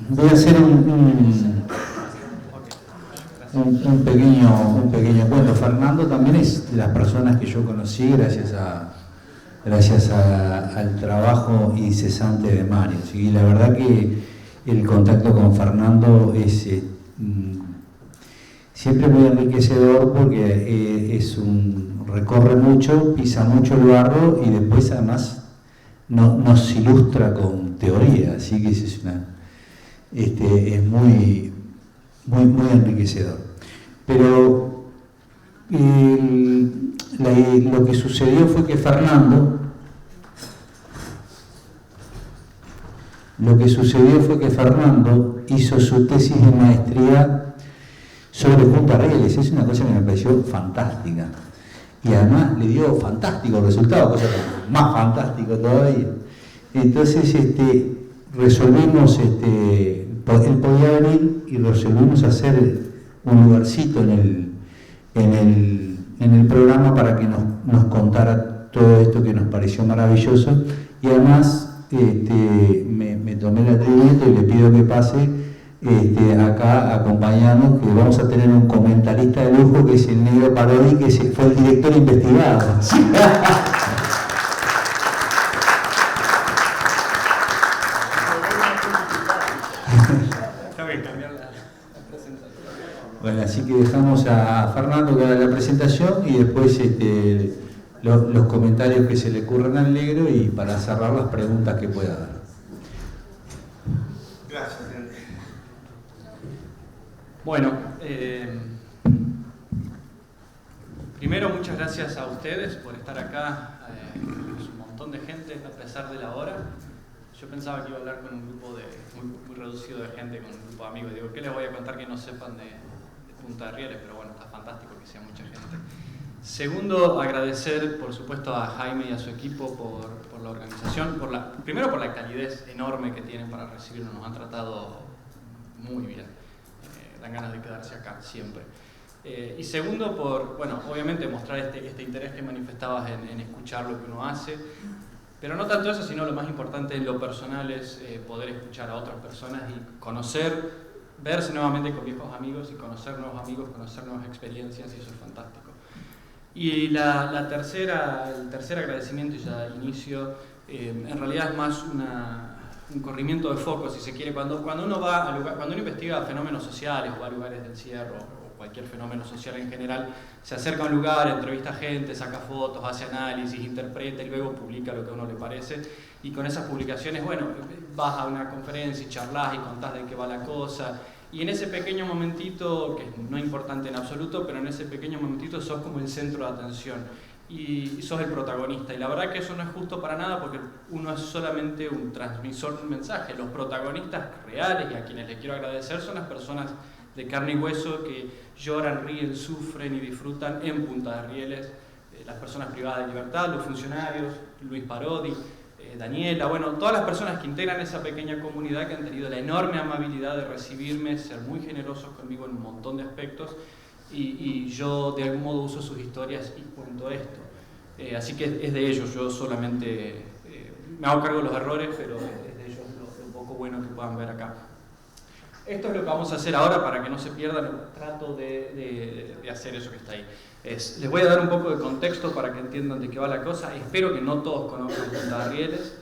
voy a hacer un pequeño cuento. Fernando también es de las personas que yo conocí gracias al trabajo incesante de Mario. ¿Sí? La verdad que el contacto con Fernando es siempre muy enriquecedor porque recorre mucho, pisa mucho el barro y después además nos ilustra con teoría, así que es muy enriquecedor. Pero lo que sucedió fue que Fernando hizo su tesis de maestría sobre Punta Rieles. Es una cosa que me pareció fantástica. Y además le dio fantástico resultado, cosa más fantástico todavía. Entonces resolvimos, él podía venir y resolvimos hacer un lugarcito en el programa para que nos contara todo esto que nos pareció maravilloso. Y además me tomé el atrevimiento y le pido que pase acá a acompañarnos, que vamos a tener un comentarista de lujo que es el Negro Parodi, que fue el director investigado. Bueno, así que dejamos a Fernando que haga la presentación y después los comentarios que se le ocurran al Negro y para cerrar las preguntas que pueda dar. Gracias, Henry. Bueno, primero muchas gracias a ustedes por estar acá. Es un montón de gente a pesar de la hora. Yo pensaba que iba a hablar con un grupo muy reducido de gente, con un grupo de amigos. Digo, ¿qué les voy a contar que no sepan de Punta de Rieles? Pero bueno, está fantástico que sea mucha gente. Segundo, agradecer por supuesto a Jaime y a su equipo por la organización, primero por la calidez enorme que tienen para recibirnos, nos han tratado muy bien, dan ganas de quedarse acá siempre. Y segundo, obviamente mostrar este interés que manifestabas en escuchar lo que uno hace, pero no tanto eso, sino lo más importante en lo personal es poder escuchar a otras personas y conocer, verse nuevamente con viejos amigos y conocer nuevos amigos, conocer nuevas experiencias, y eso es fantástico. Y el tercer agradecimiento, y ya inicio, en realidad es más un corrimiento de foco, si se quiere. Cuando uno investiga fenómenos sociales o va a lugares de encierro o cualquier fenómeno social en general, se acerca a un lugar, entrevista a gente, saca fotos, hace análisis, interpreta y luego publica lo que a uno le parece. Y con esas publicaciones, vas a una conferencia y charlas y contás de qué va la cosa. Y en ese pequeño momentito, que no es importante en absoluto, pero en ese pequeño momentito sos como el centro de atención y sos el protagonista. Y la verdad que eso no es justo para nada, porque uno es solamente un transmisor de un mensaje. Los protagonistas reales, y a quienes les quiero agradecer, son las personas de carne y hueso que lloran, ríen, sufren y disfrutan en Punta de Rieles. Las personas privadas de libertad, los funcionarios, Luis Parodi, Daniela, todas las personas que integran esa pequeña comunidad, que han tenido la enorme amabilidad de recibirme, ser muy generosos conmigo en un montón de aspectos, y yo de algún modo uso sus historias y cuento esto. Así que es de ellos, yo solamente me hago cargo de los errores, pero es de ellos lo poco bueno que puedan ver acá. Esto es lo que vamos a hacer ahora para que no se pierdan. Trato de hacer eso que está ahí. Les voy a dar un poco de contexto para que entiendan de qué va la cosa. Espero que no todos conozcan Punta de Rieles.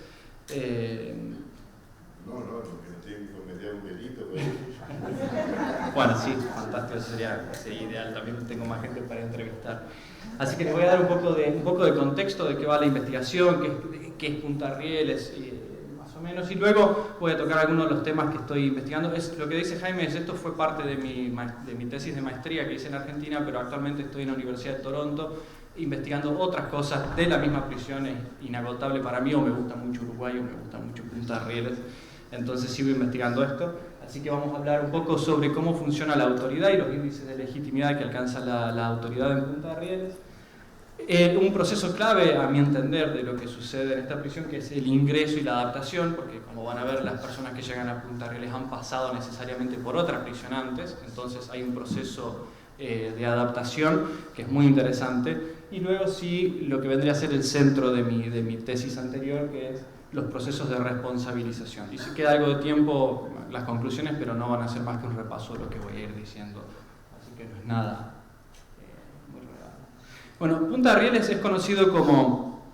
No, que me metía un delito. Bueno, sí, fantástico, eso sería ideal. También tengo más gente para entrevistar. Así que les voy a dar un poco de contexto de qué va la investigación, qué es Punta de Rieles, más o menos. Y luego voy a tocar algunos de los temas que estoy investigando. Lo que dice Jaime esto fue parte de mi tesis de maestría que hice en Argentina, pero actualmente estoy en la Universidad de Toronto investigando otras cosas de la misma prisión. Es inagotable para mí, o me gusta mucho Uruguay, o me gusta mucho Punta de Rieles. Entonces sigo investigando esto. Así que vamos a hablar un poco sobre cómo funciona la autoridad y los índices de legitimidad que alcanza la autoridad en Punta de Rieles. Un proceso clave, a mi entender, de lo que sucede en esta prisión, que es el ingreso y la adaptación, porque como van a ver, las personas que llegan a Punta de Rieles han pasado necesariamente por otra prisión antes, entonces hay un proceso de adaptación que es muy interesante. Y luego sí, lo que vendría a ser el centro de mi tesis anterior, que es los procesos de responsabilización. Y si queda algo de tiempo, las conclusiones, pero no van a ser más que un repaso de lo que voy a ir diciendo. Así que no es nada muy real. Bueno, Punta de Rieles es conocido como...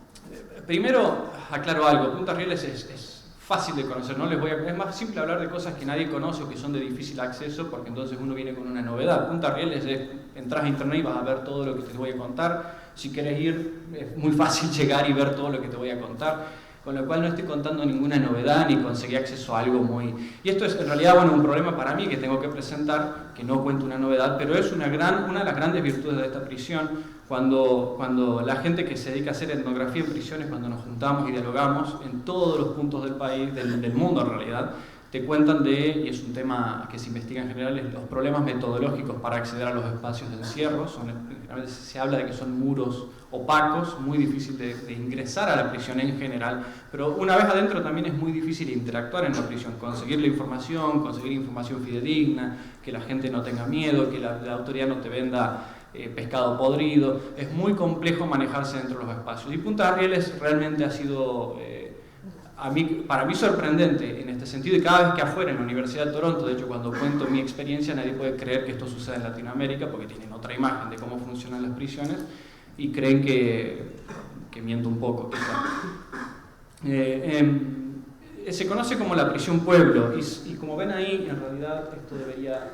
primero, aclaro algo, Punta de Rieles es fácil de conocer, no les voy a... es más simple hablar de cosas que nadie conoce o que son de difícil acceso, porque entonces uno viene con una novedad. Punta de Rieles es, entras a internet y vas a ver todo lo que te voy a contar. Si querés ir, es muy fácil llegar y ver todo lo que te voy a contar. Con lo cual no estoy contando ninguna novedad ni conseguí acceso a algo muy... Y esto es en realidad un problema para mí que tengo que presentar, que no cuento una novedad, pero es una de las grandes virtudes de esta prisión. Cuando la gente que se dedica a hacer etnografía en prisiones, cuando nos juntamos y dialogamos en todos los puntos del país, del mundo en realidad, te cuentan y es un tema que se investiga en general, los problemas metodológicos para acceder a los espacios de encierro. A veces se habla de que son muros opacos, muy difícil de ingresar a la prisión en general, pero una vez adentro también es muy difícil interactuar en la prisión, conseguir la información, conseguir información fidedigna, que la gente no tenga miedo, que la autoridad no te venda pescado podrido. Es muy complejo manejarse dentro de los espacios. Y Punta de Rieles realmente ha sido... para mí sorprendente en este sentido, y cada vez que afuera en la Universidad de Toronto, de hecho cuando cuento mi experiencia nadie puede creer que esto suceda en Latinoamérica porque tienen otra imagen de cómo funcionan las prisiones y creen que miento un poco quizá. Se conoce como la prisión pueblo y como ven ahí, en realidad esto debería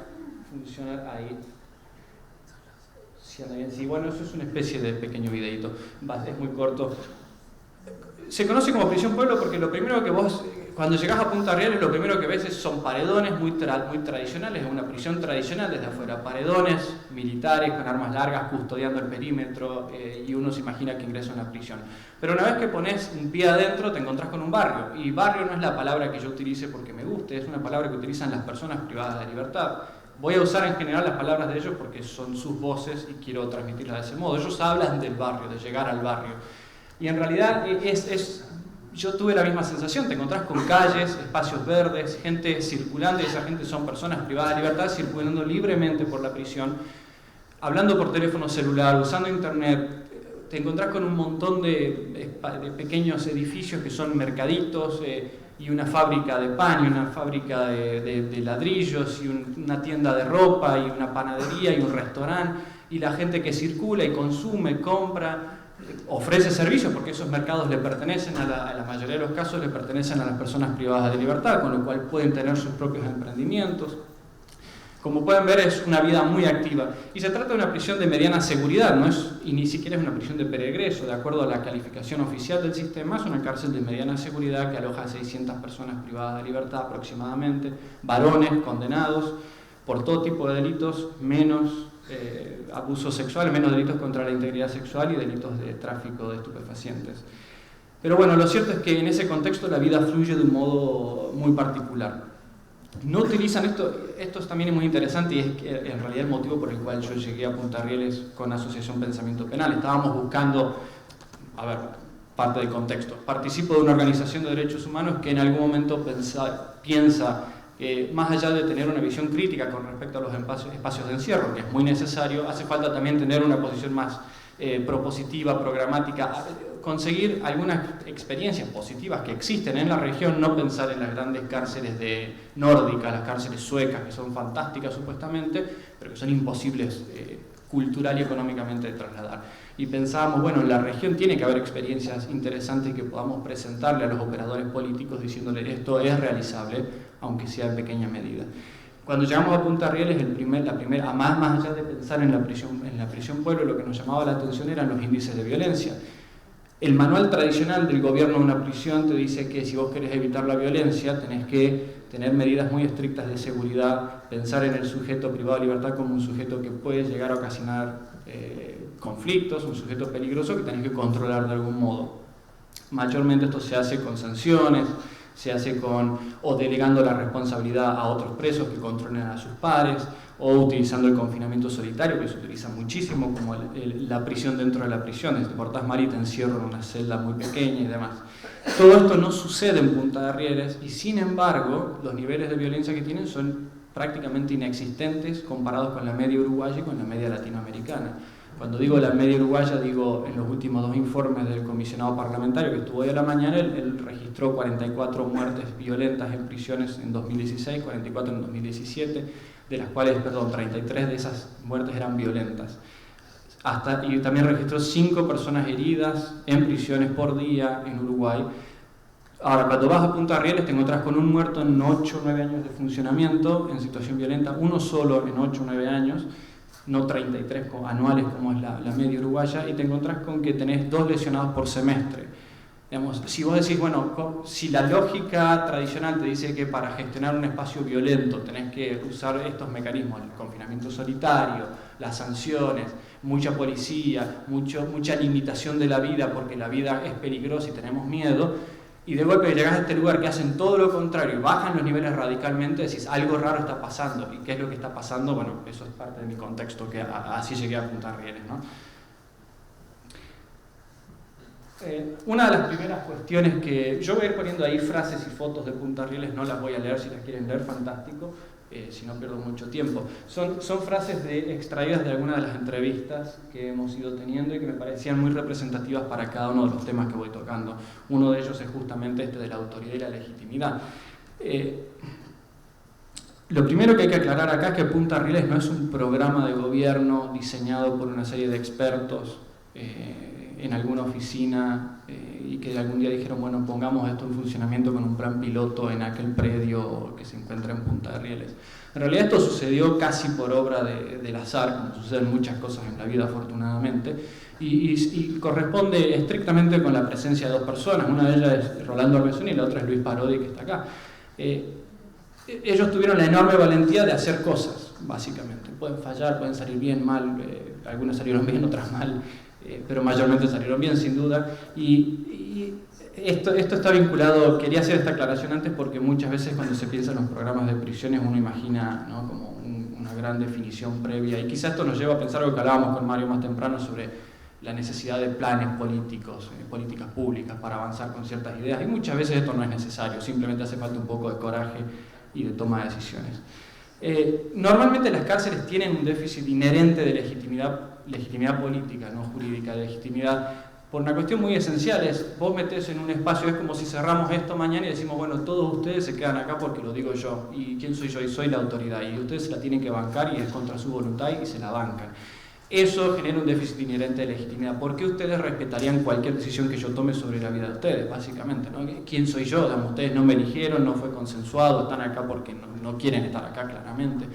funcionar ahí. Sí, bueno, eso es una especie de pequeño videíto, es muy corto. Se conoce como prisión pueblo porque lo primero que vos, cuando llegás a Punta Rieles, lo primero que ves son paredones muy tradicionales, es una prisión tradicional desde afuera, paredones militares con armas largas custodiando el perímetro y uno se imagina que ingresa a una prisión. Pero una vez que pones un pie adentro te encontrás con un barrio, y barrio no es la palabra que yo utilice porque me guste, es una palabra que utilizan las personas privadas de libertad. Voy a usar en general las palabras de ellos porque son sus voces y quiero transmitirlas de ese modo. Ellos hablan del barrio, de llegar al barrio. Y en realidad yo tuve la misma sensación, te encontrás con calles, espacios verdes, gente circulando, y esa gente son personas privadas de libertad circulando libremente por la prisión, hablando por teléfono celular, usando internet. Te encontrás con un montón de pequeños edificios que son mercaditos, y una fábrica de pan, y una fábrica de ladrillos, y una tienda de ropa, y una panadería, y un restaurante, y la gente que circula y consume, compra, ofrece servicios, porque esos mercados le pertenecen, a la mayoría de los casos le pertenecen a las personas privadas de libertad, con lo cual pueden tener sus propios emprendimientos. Como pueden ver, es una vida muy activa. Y se trata de una prisión de mediana seguridad, y ni siquiera es una prisión de peregreso. De acuerdo a la calificación oficial del sistema, es una cárcel de mediana seguridad que aloja a 600 personas privadas de libertad aproximadamente, varones condenados por todo tipo de delitos, menos abuso sexual, menos delitos contra la integridad sexual y delitos de tráfico de estupefacientes. Pero bueno, lo cierto es que en ese contexto la vida fluye de un modo muy particular. No utilizan esto también es muy interesante, y es que en realidad el motivo por el cual yo llegué a Punta Rieles con Asociación Pensamiento Penal. Estábamos buscando, parte del contexto. Participo de una organización de derechos humanos que en algún momento piensa que más allá de tener una visión crítica con respecto a los espacios de encierro, que es muy necesario, hace falta también tener una posición más propositiva, programática, conseguir algunas experiencias positivas que existen en la región, no pensar en las grandes cárceles nórdicas, las cárceles suecas, que son fantásticas supuestamente, pero que son imposibles cultural y económicamente de trasladar. Y pensábamos, bueno, en la región tiene que haber experiencias interesantes que podamos presentarle a los operadores políticos diciéndole esto es realizable, aunque sea en pequeña medida. Cuando llegamos a Punta Rieles, más allá de pensar en la prisión pueblo, lo que nos llamaba la atención eran los índices de violencia. El manual tradicional del gobierno de una prisión te dice que si vos querés evitar la violencia tenés que tener medidas muy estrictas de seguridad, pensar en el sujeto privado de libertad como un sujeto que puede llegar a ocasionar conflictos, un sujeto peligroso que tenés que controlar de algún modo. Mayormente esto se hace con sanciones, se hace o delegando la responsabilidad a otros presos que controlen a sus pares, o utilizando el confinamiento solitario, que se utiliza muchísimo, como la prisión dentro de la prisión, te portás mal y te encierro en una celda muy pequeña y demás. Todo esto no sucede en Punta de Rieles, y sin embargo, los niveles de violencia que tienen son prácticamente inexistentes comparados con la media uruguaya y con la media latinoamericana. Cuando digo la media uruguaya, digo en los últimos 2 informes del comisionado parlamentario que estuvo hoy a la mañana, él registró 44 muertes violentas en prisiones en 2016, 44 en 2017, de las cuales, 33 de esas muertes eran violentas. Y también registró 5 personas heridas en prisiones por día en Uruguay. Ahora, cuando vas a Punta Rieles te encontrás con un muerto en 8 o 9 años de funcionamiento en situación violenta, uno solo en 8 o 9 años, no 33 anuales como es la media uruguaya, y te encontrás con que tenés 2 lesionados por semestre. Digamos, si vos decís, bueno, si la lógica tradicional te dice que para gestionar un espacio violento tenés que usar estos mecanismos, el confinamiento solitario, las sanciones, mucha policía, mucha limitación de la vida porque la vida es peligrosa y tenemos miedo, y de golpe llegás a este lugar que hacen todo lo contrario y bajan los niveles radicalmente, decís, algo raro está pasando. ¿Y qué es lo que está pasando? Bueno, eso es parte de mi contexto, que así llegué a Punta Rieles, ¿no? Una de las primeras cuestiones que... Yo voy a ir poniendo ahí frases y fotos de Punta Rieles, no las voy a leer, si las quieren leer, fantástico, si no pierdo mucho tiempo. Son frases extraídas de algunas de las entrevistas que hemos ido teniendo y que me parecían muy representativas para cada uno de los temas que voy tocando. Uno de ellos es justamente este de la autoridad y la legitimidad. Lo primero que hay que aclarar acá es que Punta Rieles no es un programa de gobierno diseñado por una serie de expertos en alguna oficina y que algún día dijeron, bueno, pongamos esto en funcionamiento con un plan piloto en aquel predio que se encuentra en Punta Rieles. En realidad esto sucedió casi por obra del azar, como suceden muchas cosas en la vida afortunadamente, y corresponde estrictamente con la presencia de 2 personas. Una de ellas es Rolando Arbezuni y la otra es Luis Parodi, que está acá. Ellos tuvieron la enorme valentía de hacer cosas, básicamente. Pueden fallar, pueden salir bien, mal, algunas salieron bien, otras mal, pero mayormente salieron bien, sin duda. Y esto está vinculado, quería hacer esta aclaración antes porque muchas veces cuando se piensa en los programas de prisiones uno imagina, ¿no?, como una gran definición previa, y quizás esto nos lleva a pensar lo que hablábamos con Mario más temprano sobre la necesidad de planes políticos, políticas públicas para avanzar con ciertas ideas, y muchas veces esto no es necesario, simplemente hace falta un poco de coraje y de toma de decisiones. Normalmente las cárceles tienen un déficit inherente de legitimidad política, no jurídica, de legitimidad, por una cuestión muy esencial. Vos metés en un espacio, es como si cerramos esto mañana y decimos, bueno, todos ustedes se quedan acá porque lo digo yo, y ¿quién soy yo? Y soy la autoridad, y ustedes se la tienen que bancar y es contra su voluntad y se la bancan. Eso genera un déficit inherente de legitimidad. ¿Por qué ustedes respetarían cualquier decisión que yo tome sobre la vida de ustedes, básicamente, ¿no? ¿Quién soy yo? Digamos, ustedes no me eligieron, no fue consensuado, están acá porque no quieren estar acá, claramente.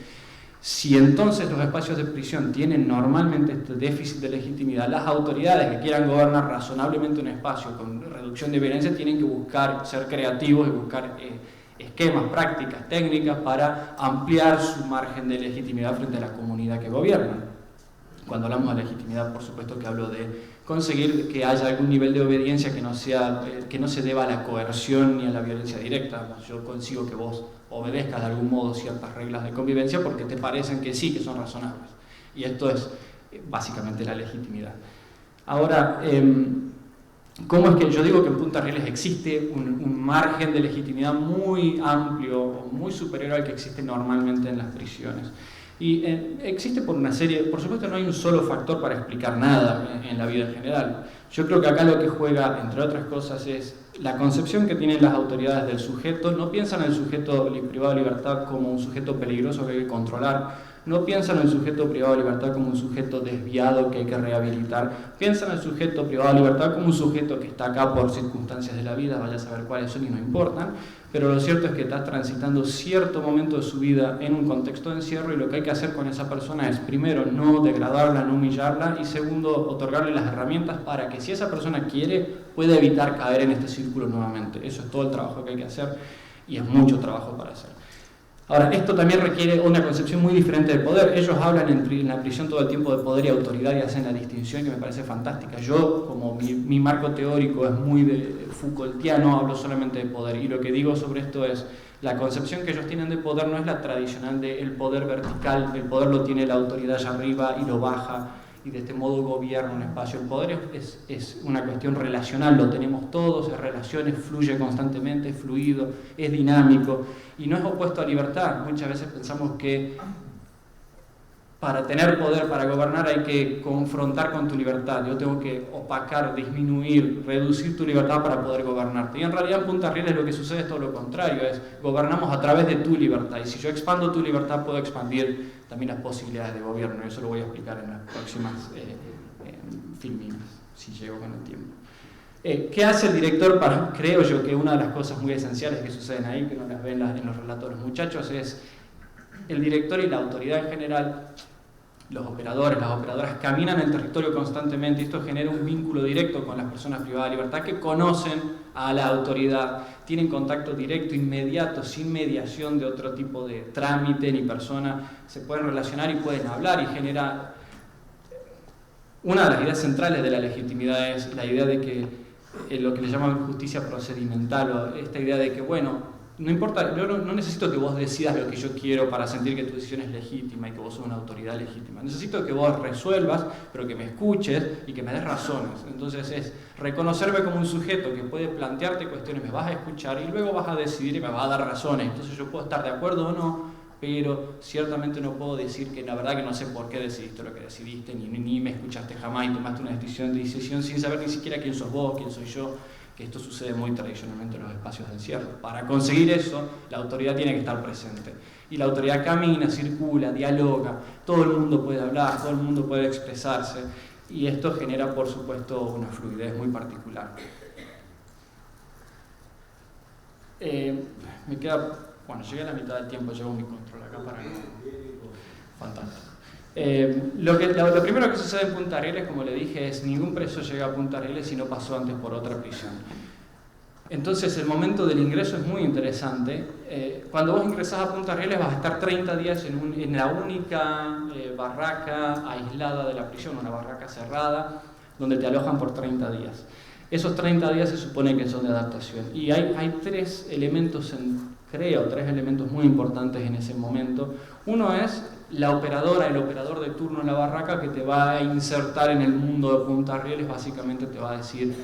Si entonces los espacios de prisión tienen normalmente este déficit de legitimidad, las autoridades que quieran gobernar razonablemente un espacio con reducción de violencia tienen que buscar ser creativos y buscar esquemas, prácticas, técnicas para ampliar su margen de legitimidad frente a la comunidad que gobiernan. Cuando hablamos de legitimidad, por supuesto que hablo de conseguir que haya algún nivel de obediencia que no se deba a la coerción ni a la violencia directa. Yo consigo que vos obedezcas de algún modo ciertas reglas de convivencia porque te parecen que sí, que son razonables. Y esto es básicamente la legitimidad. Ahora, ¿cómo es que yo digo que en Punta Rieles existe un margen de legitimidad muy amplio, muy superior al que existe normalmente en las prisiones? Y existe por una serie, por supuesto no hay un solo factor para explicar nada en la vida en general. Yo creo que acá lo que juega, entre otras cosas, es la concepción que tienen las autoridades del sujeto. No piensan en el sujeto privado de libertad como un sujeto peligroso que hay que controlar, no piensan en el sujeto privado de libertad como un sujeto desviado que hay que rehabilitar, piensan en el sujeto privado de libertad como un sujeto que está acá por circunstancias de la vida, vaya a saber cuáles son y no importan, pero lo cierto es que está transitando cierto momento de su vida en un contexto de encierro, y lo que hay que hacer con esa persona es, primero, no degradarla, no humillarla, y segundo, otorgarle las herramientas para que si esa persona quiere, pueda evitar caer en este círculo nuevamente. Eso es todo el trabajo que hay que hacer, y es mucho trabajo para hacer. Ahora, esto también requiere una concepción muy diferente del poder. Ellos hablan en la prisión todo el tiempo de poder y autoridad y hacen la distinción que me parece fantástica. Yo, como mi marco teórico es muy de Foucaultiano, hablo solamente de poder, y lo que digo sobre esto es la concepción que ellos tienen de poder no es la tradicional del poder vertical. El poder lo tiene la autoridad allá arriba y lo baja, y de este modo gobierna un espacio. El poder es una cuestión relacional, lo tenemos todos, es relaciones, fluye constantemente, es fluido, es dinámico, y no es opuesto a libertad. Muchas veces pensamos que para tener poder, para gobernar, hay que confrontar con tu libertad. Yo tengo que opacar, disminuir, reducir tu libertad para poder gobernarte. Y en realidad en Punta Rieles lo que sucede es todo lo contrario, es gobernamos a través de tu libertad. Y si yo expando tu libertad, puedo expandir también las posibilidades de gobierno. Eso lo voy a explicar en las próximas filminas, si llego con el tiempo. ¿Qué hace el director? Creo yo que una de las cosas muy esenciales que suceden ahí, que no las ven en los relatos de los muchachos, es el director y la autoridad en general, los operadores, las operadoras, caminan el territorio constantemente y esto genera un vínculo directo con las personas privadas de libertad que conocen a la autoridad, tienen contacto directo, inmediato, sin mediación de otro tipo de trámite ni persona, se pueden relacionar y pueden hablar y genera... Una de las ideas centrales de la legitimidad es la idea de que lo que le llaman justicia procedimental, o esta idea de que, bueno, no importa, yo no necesito que vos decidas lo que yo quiero para sentir que tu decisión es legítima y que vos sos una autoridad legítima. Necesito que vos resuelvas, pero que me escuches y que me des razones. Entonces es reconocerme como un sujeto que puede plantearte cuestiones, me vas a escuchar y luego vas a decidir y me vas a dar razones. Entonces yo puedo estar de acuerdo o no, pero ciertamente no puedo decir que la verdad que no sé por qué decidiste lo que decidiste, ni me escuchaste jamás y tomaste una decisión sin saber ni siquiera quién sos vos, quién soy yo. Que esto sucede muy tradicionalmente en los espacios de encierro. Para conseguir eso, la autoridad tiene que estar presente. Y la autoridad camina, circula, dialoga, todo el mundo puede hablar, todo el mundo puede expresarse, y esto genera, por supuesto, una fluidez muy particular. Me queda... Bueno, llegué a la mitad del tiempo, llevo mi control acá para no... Fantástico. Lo primero que sucede en Punta Rieles, como le dije, es ningún preso llega a Punta Rieles si no pasó antes por otra prisión. Entonces el momento del ingreso es muy interesante. Cuando vos ingresás a Punta Rieles vas a estar 30 días en la única barraca aislada de la prisión, una barraca cerrada, donde te alojan por 30 días. Esos 30 días se supone que son de adaptación. Y hay tres elementos muy importantes en ese momento. Uno es la operadora, el operador de turno en la barraca que te va a insertar en el mundo de Punta Rieles, básicamente te va a decir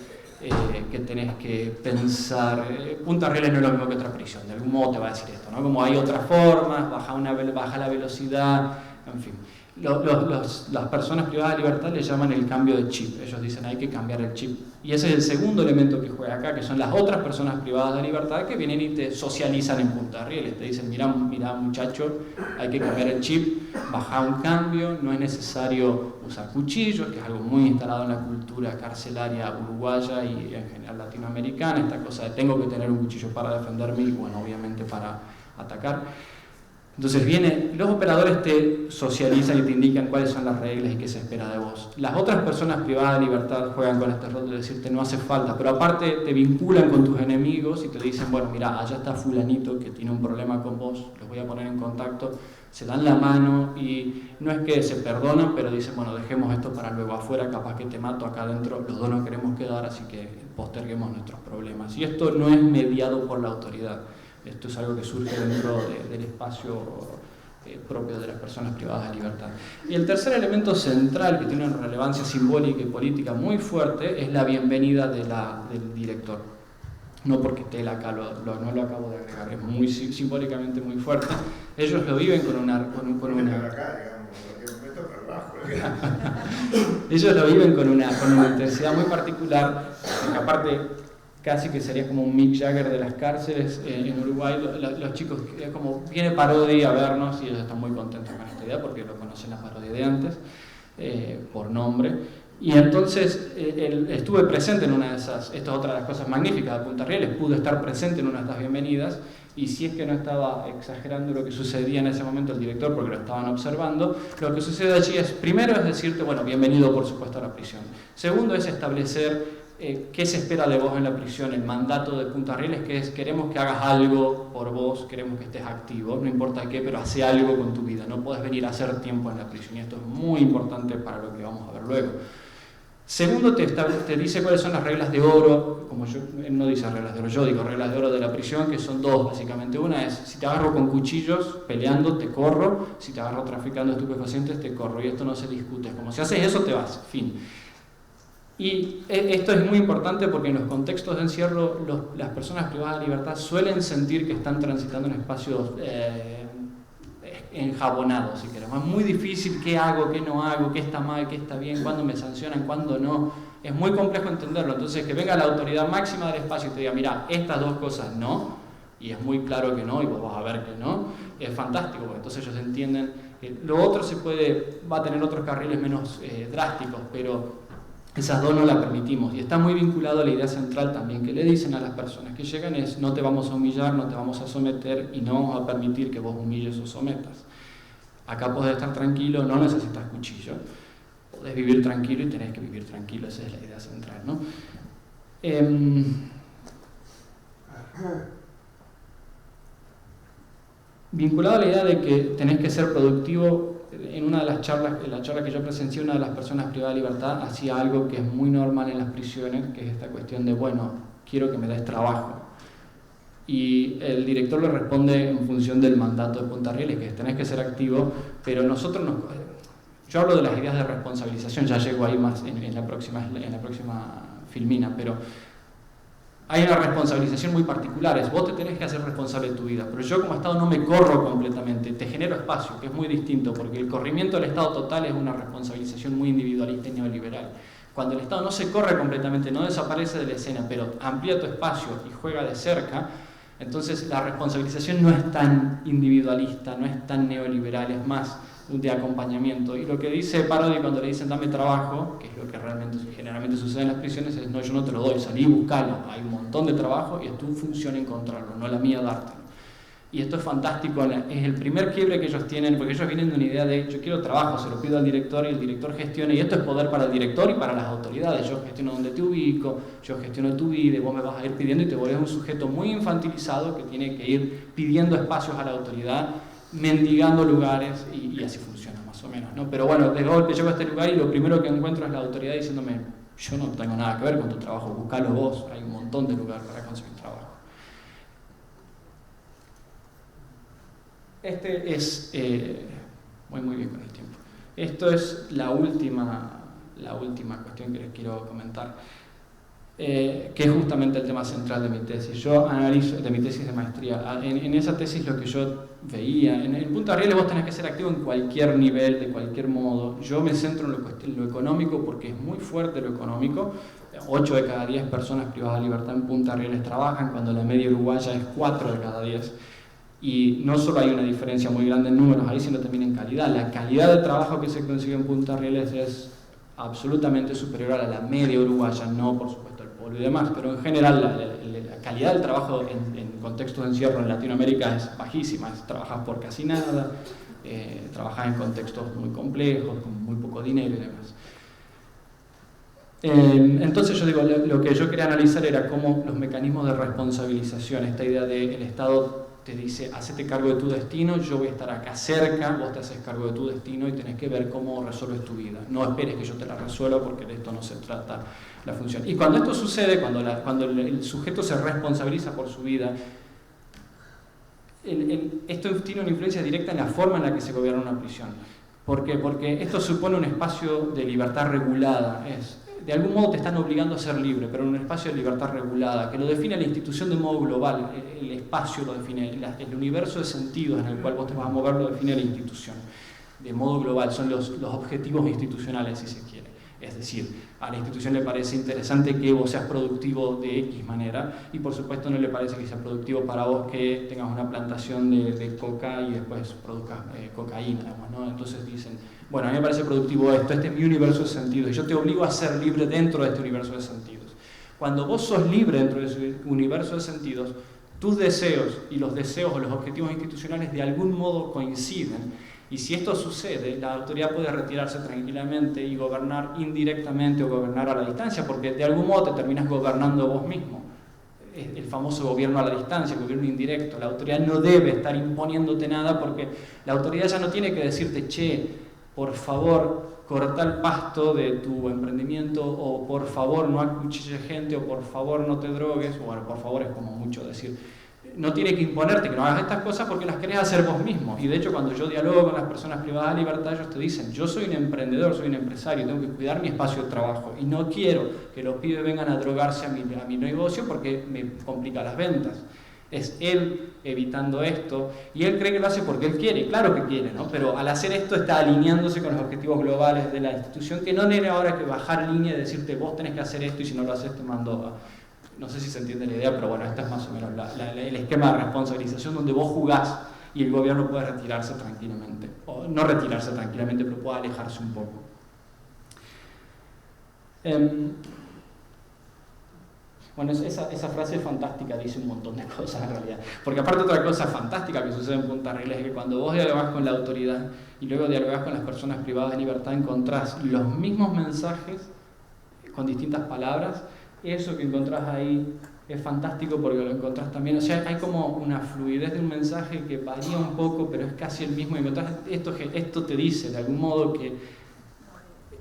que tenés que pensar. Punta Rieles no es lo mismo que otra prisión, de algún modo te va a decir esto, ¿no? Como hay otras formas, baja la velocidad, en fin. Las personas privadas de libertad le llaman el cambio de chip. Ellos dicen hay que cambiar el chip. Y ese es el segundo elemento que juega acá, que son las otras personas privadas de libertad que vienen y te socializan en Punta Rieles. Te dicen, mira muchacho, hay que cambiar el chip, baja un cambio, no es necesario usar cuchillos, que es algo muy instalado en la cultura carcelaria uruguaya y en general latinoamericana, esta cosa de tengo que tener un cuchillo para defenderme y bueno, obviamente para atacar. Entonces los operadores te socializan y te indican cuáles son las reglas y qué se espera de vos. Las otras personas privadas de libertad juegan con este rol de decirte no hace falta, pero aparte te vinculan con tus enemigos y te dicen, bueno, mira, allá está fulanito que tiene un problema con vos, los voy a poner en contacto, se dan la mano y no es que se perdonan, pero dicen, bueno, dejemos esto para luego afuera, capaz que te mato acá adentro, los dos nos queremos quedar, así que posterguemos nuestros problemas. Y esto no es mediado por la autoridad. Esto es algo que surge dentro del espacio propio de las personas privadas de libertad. Y el tercer elemento central que tiene una relevancia simbólica y política muy fuerte es la bienvenida del director. No porque esté acá, no lo acabo de agregar, es muy simbólicamente muy fuerte. Ellos lo viven con una ellos lo viven con una intensidad muy particular, que aparte casi que sería como un Mick Jagger de las cárceles en Uruguay. Los chicos, como viene parodia a vernos y ellos están muy contentos con esta idea porque lo conocen la parodia de antes, por nombre. Y entonces estuve presente en una de esas, esta es otra de las cosas magníficas de Punta Rieles, pude estar presente en una de estas bienvenidas y si es que no estaba exagerando lo que sucedía en ese momento el director porque lo estaban observando, lo que sucede allí es, primero es decirte, bueno, bienvenido por supuesto a la prisión. Segundo es establecer qué se espera de vos en la prisión, el mandato de Punta Rieles, que es queremos que hagas algo por vos, queremos que estés activo, no importa qué, pero hace algo con tu vida, no podés venir a hacer tiempo en la prisión y esto es muy importante para lo que vamos a ver luego. Segundo, te dice cuáles son las reglas de oro, como él no dice reglas de oro, yo digo reglas de oro de la prisión, que son dos básicamente. Una es, si te agarro con cuchillos peleando, te corro, si te agarro traficando estupefacientes, te corro, y esto no se discute, es como si haces eso te vas, fin. Y esto es muy importante porque en los contextos de encierro las personas privadas de libertad suelen sentir que están transitando en espacios enjabonado, si queremos. Es muy difícil qué hago, qué no hago, qué está mal, qué está bien, cuándo me sancionan, cuándo no. Es muy complejo entenderlo. Entonces, que venga la autoridad máxima del espacio y te diga, mira, estas dos cosas no, y es muy claro que no, y vos vas a ver que no, es fantástico, porque entonces ellos entienden que lo otro va a tener otros carriles menos drásticos, pero esas dos no las permitimos. Y está muy vinculado a la idea central también que le dicen a las personas que llegan es: no te vamos a humillar, no te vamos a someter y no vamos a permitir que vos humilles o sometas. Acá podés estar tranquilo, no necesitas cuchillo. Podés vivir tranquilo y tenés que vivir tranquilo, esa es la idea central, ¿no? Vinculado a la idea de que tenés que ser productivo, en una de las charlas, en la charla que yo presencié, una de las personas privadas de libertad hacía algo que es muy normal en las prisiones, que es esta cuestión de, bueno, quiero que me des trabajo. Y el director le responde en función del mandato de Punta Rieles, que tenés que ser activo, pero nosotros yo hablo de las ideas de responsabilización, ya llego ahí más en la próxima filmina, pero hay una responsabilización muy particular, vos te tenés que hacer responsable de tu vida, pero yo como Estado no me corro completamente, te genero espacio, que es muy distinto, porque el corrimiento del Estado total es una responsabilización muy individualista y neoliberal. Cuando el Estado no se corre completamente, no desaparece de la escena, pero amplía tu espacio y juega de cerca, entonces la responsabilización no es tan individualista, no es tan neoliberal, es más de acompañamiento. Y lo que dice Parodi cuando le dicen dame trabajo, que es lo que generalmente sucede en las prisiones, es no, yo no te lo doy, salí y buscalo, hay un montón de trabajo y es tu función encontrarlo, no la mía dártelo. Y esto es fantástico, es el primer quiebre que ellos tienen, porque ellos vienen de una idea de yo quiero trabajo, se lo pido al director y el director gestiona, y esto es poder para el director y para las autoridades. Yo gestiono donde te ubico, yo gestiono tu vida, y vos me vas a ir pidiendo, y te volvés un sujeto muy infantilizado que tiene que ir pidiendo espacios a la autoridad, mendigando lugares, y así funciona más o menos, ¿no? Pero bueno, de golpe llego a este lugar y lo primero que encuentro es la autoridad diciéndome yo no tengo nada que ver con tu trabajo, buscalo vos, hay un montón de lugares para conseguir trabajo. Este es, voy muy bien con el tiempo, esto es la última cuestión que les quiero comentar, que es justamente el tema central de mi tesis. Yo analizo, de mi tesis de maestría, en esa tesis lo que yo veía, en Punta Rieles vos tenés que ser activo en cualquier nivel, de cualquier modo. Yo me centro en lo económico porque es muy fuerte lo económico. 8 de cada 10 personas privadas de libertad en Punta Rieles trabajan, cuando la media uruguaya es 4 de cada 10. Y no solo hay una diferencia muy grande en números ahí, sino también en calidad. La calidad de trabajo que se consigue en Punta Rieles es absolutamente superior a la media uruguaya, no por supuesto el pueblo y demás, pero en general la calidad del trabajo en contextos de encierro en Latinoamérica es bajísima. Trabajas por casi nada, trabajas en contextos muy complejos, con muy poco dinero y demás. Entonces yo digo, lo que yo quería analizar era cómo los mecanismos de responsabilización, esta idea de el Estado te dice, hacete cargo de tu destino, yo voy a estar acá cerca, vos te haces cargo de tu destino y tenés que ver cómo resuelves tu vida. No esperes que yo te la resuelva porque de esto no se trata la función. Y cuando esto sucede, cuando el sujeto se responsabiliza por su vida, esto tiene una influencia directa en la forma en la que se gobierna una prisión. ¿Por qué? Porque esto supone un espacio de libertad regulada. De algún modo te están obligando a ser libre, pero en un espacio de libertad regulada, que lo define la institución de modo global, el espacio lo define, el universo de sentidos en el cual vos te vas a mover lo define la institución, de modo global, son los objetivos institucionales, si se quiere. Es decir, a la institución le parece interesante que vos seas productivo de X manera, y por supuesto no le parece que sea productivo para vos que tengas una plantación de coca y después produzcas cocaína, ¿no? Entonces dicen, bueno, a mí me parece productivo esto, este es mi universo de sentidos, y yo te obligo a ser libre dentro de este universo de sentidos. Cuando vos sos libre dentro de ese universo de sentidos, tus deseos y los deseos o los objetivos institucionales de algún modo coinciden, y si esto sucede, la autoridad puede retirarse tranquilamente y gobernar indirectamente o gobernar a la distancia, porque de algún modo te terminas gobernando vos mismo. El famoso gobierno a la distancia, el gobierno indirecto. La autoridad no debe estar imponiéndote nada porque la autoridad ya no tiene que decirte, che, por favor, corta el pasto de tu emprendimiento, o por favor no acuchilles gente, o por favor no te drogues, o bueno, por favor es como mucho decir. No tiene que imponerte que no hagas estas cosas porque las querés hacer vos mismo. Y de hecho cuando yo dialogo con las personas privadas de libertad, ellos te dicen, yo soy un emprendedor, soy un empresario, tengo que cuidar mi espacio de trabajo y no quiero que los pibes vengan a drogarse a mi negocio porque me complica las ventas. Es él evitando esto, y él cree que lo hace porque él quiere, y claro que quiere, ¿no? Pero al hacer esto está alineándose con los objetivos globales de la institución, que no tiene ahora que bajar línea y decirte vos tenés que hacer esto y si no lo haces te mando a... No sé si se entiende la idea, pero bueno, esta es más o menos el esquema de responsabilización donde vos jugás y el gobierno puede retirarse tranquilamente, o no retirarse tranquilamente, pero puede alejarse un poco. Bueno, esa frase es fantástica, dice un montón de cosas en realidad. Porque aparte otra cosa fantástica que sucede en Punta Regla es que cuando vos dialogás con la autoridad y luego dialogás con las personas privadas de libertad, encontrás los mismos mensajes con distintas palabras. Eso que encontrás ahí es fantástico porque lo encontrás también, o sea, hay como una fluidez de un mensaje que varía un poco, pero es casi el mismo. Encontrás esto te dice de algún modo que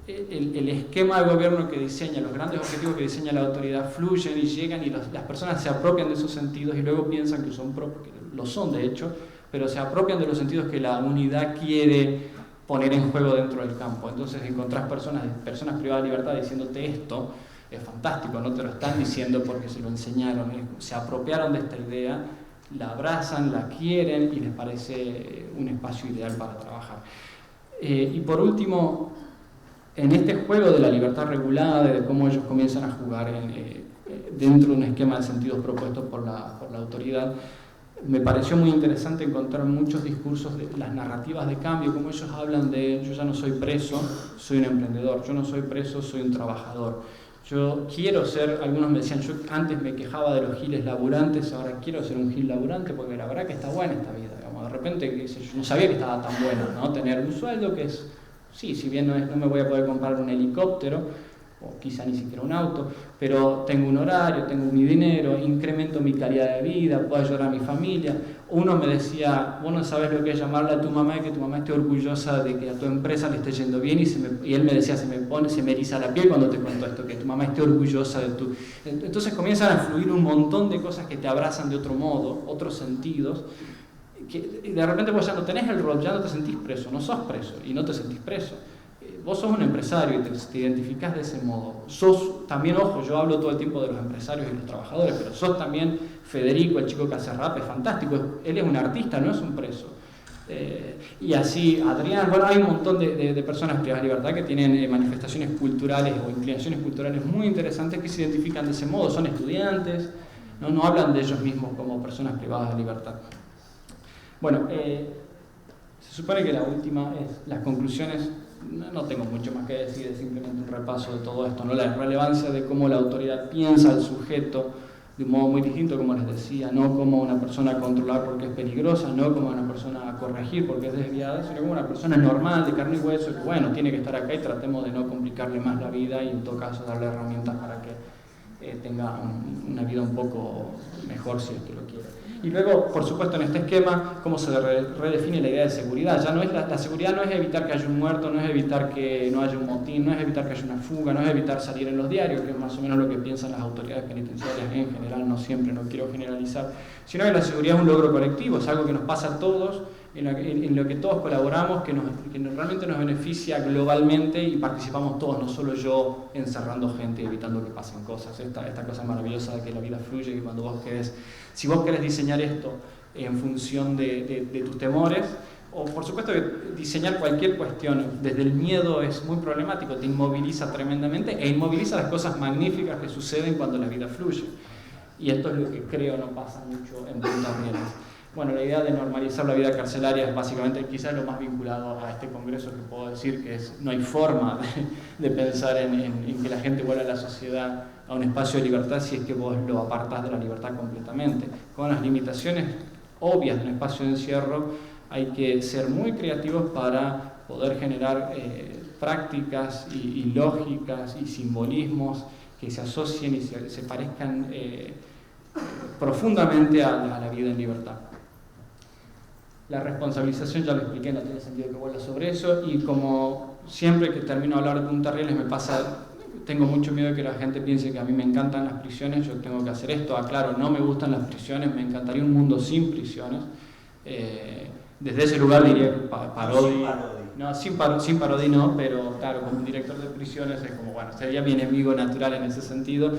el esquema de gobierno que diseña, los grandes objetivos que diseña la autoridad fluyen y llegan y las personas se apropian de esos sentidos y luego piensan que son propios, que lo son de hecho, pero se apropian de los sentidos que la unidad quiere poner en juego dentro del campo. Entonces encontrás personas privadas de libertad diciéndote esto, es fantástico, no te lo están diciendo porque se lo enseñaron, se apropiaron de esta idea, la abrazan, la quieren y les parece un espacio ideal para trabajar. Y por último, en este juego de la libertad regulada, de cómo ellos comienzan a jugar dentro de un esquema de sentidos propuestos por la autoridad, me pareció muy interesante encontrar muchos discursos de las narrativas de cambio, como ellos hablan de yo ya no soy preso, soy un emprendedor, yo no soy preso, soy un trabajador. Yo quiero ser, algunos me decían, yo antes me quejaba de los giles laburantes, ahora quiero ser un gil laburante porque la verdad que está buena esta vida, digamos. De repente yo no sabía que estaba tan bueno, ¿no? Tener un sueldo que es, sí, si bien no me voy a poder comprar un helicóptero, o quizá ni siquiera un auto, pero tengo un horario, tengo mi dinero, incremento mi calidad de vida, puedo ayudar a mi familia. Uno me decía, vos no sabes lo que es llamarle a tu mamá y que tu mamá esté orgullosa de que a tu empresa le esté yendo bien, y él me decía, se me eriza la piel cuando te cuento esto, que tu mamá esté orgullosa de tu... Entonces comienzan a fluir un montón de cosas que te abrazan de otro modo, otros sentidos, que de repente vos ya no tenés el rol, ya no te sentís preso, no sos preso y no te sentís preso. Vos sos un empresario y te identificás de ese modo. Sos también, ojo, yo hablo todo el tiempo de los empresarios y los trabajadores, pero sos también Federico, el chico que hace rap, es fantástico. Él es un artista, no es un preso. Y así Adrián, bueno, hay un montón de personas privadas de libertad que tienen manifestaciones culturales o inclinaciones culturales muy interesantes que se identifican de ese modo. Son estudiantes, no hablan de ellos mismos como personas privadas de libertad. Bueno, se supone que la última es las conclusiones. No tengo mucho más que decir, es simplemente un repaso de todo esto, ¿no? La relevancia de cómo la autoridad piensa al sujeto de un modo muy distinto, como les decía, no como una persona a controlar porque es peligrosa, no como una persona a corregir porque es desviada, sino como una persona normal, de carne y hueso, que bueno, tiene que estar acá y tratemos de no complicarle más la vida y en todo caso darle herramientas para que tenga una vida un poco mejor si es que lo quiere. Y luego, por supuesto, en este esquema, cómo se redefine la idea de seguridad. Ya no es la seguridad no es evitar que haya un muerto, no es evitar que no haya un motín, no es evitar que haya una fuga, no es evitar salir en los diarios, que es más o menos lo que piensan las autoridades penitenciarias en general, no siempre, no quiero generalizar, sino que la seguridad es un logro colectivo, es algo que nos pasa a todos, en lo que todos colaboramos, que realmente nos beneficia globalmente y participamos todos, no solo yo encerrando gente y evitando que pasen cosas. Esta cosa maravillosa de que la vida fluye, que cuando vos querés, si vos querés diseñar esto en función de tus temores, o por supuesto que diseñar cualquier cuestión desde el miedo es muy problemático, te inmoviliza tremendamente e inmoviliza las cosas magníficas que suceden cuando la vida fluye. Y esto es lo que creo no pasa mucho en Punta Rieles. Bueno, la idea de normalizar la vida carcelaria es básicamente quizás lo más vinculado a este congreso que puedo decir, que es no hay forma de pensar en que la gente vuelva a la sociedad, a un espacio de libertad, si es que vos lo apartás de la libertad completamente. Con las limitaciones obvias de un espacio de encierro, hay que ser muy creativos para poder generar prácticas y lógicas y simbolismos que se asocien y se parezcan profundamente a la vida en libertad. La responsabilización ya lo expliqué, no tiene sentido que vuelva sobre eso, y como siempre que termino de hablar de Punta Rieles me pasa, tengo mucho miedo de que la gente piense que a mí me encantan las prisiones, yo tengo que hacer esto, aclaro, no me gustan las prisiones, me encantaría un mundo sin prisiones. Desde ese lugar diría que Parodi, no, sin Parodi no, pero claro, como un director de prisiones es como, bueno, sería mi enemigo natural en ese sentido.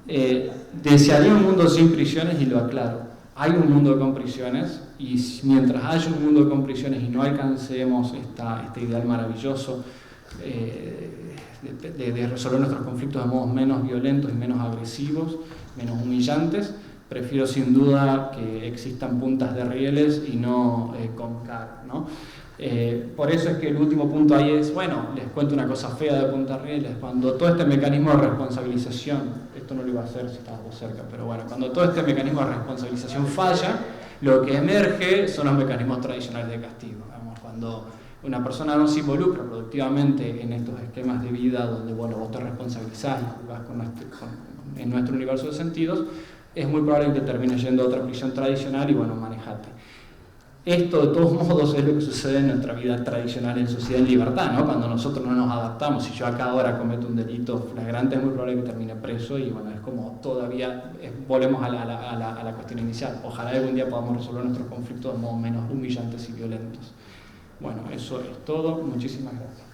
Desearía un mundo sin prisiones y lo aclaro. hay un mundo con prisiones, y mientras haya un mundo con prisiones y no alcancemos este ideal maravilloso de resolver nuestros conflictos de modos menos violentos y menos agresivos, menos humillantes, prefiero sin duda que existan puntas de rieles y no con cara, ¿no? Por eso es que el último punto ahí es, bueno, les cuento una cosa fea de puntas de rieles, cuando todo este mecanismo de responsabilización, esto no lo iba a hacer si estábamos cerca, pero bueno, cuando todo este mecanismo de responsabilización falla, lo que emerge son los mecanismos tradicionales de castigo. Digamos, cuando una persona no se involucra productivamente en estos esquemas de vida donde, bueno, vos te responsabilizás y jugás en nuestro universo de sentidos, es muy probable que te termines yendo a otra prisión tradicional y, bueno, manejate. Esto, de todos modos, es lo que sucede en nuestra vida tradicional en sociedad en libertad, ¿no? Cuando nosotros no nos adaptamos. Si yo acá ahora cometo un delito flagrante, es muy probable que termine preso y, bueno, es como todavía, volvemos a la cuestión inicial. Ojalá algún día podamos resolver nuestros conflictos de modo menos humillantes y violentos. Bueno, eso es todo. Muchísimas gracias.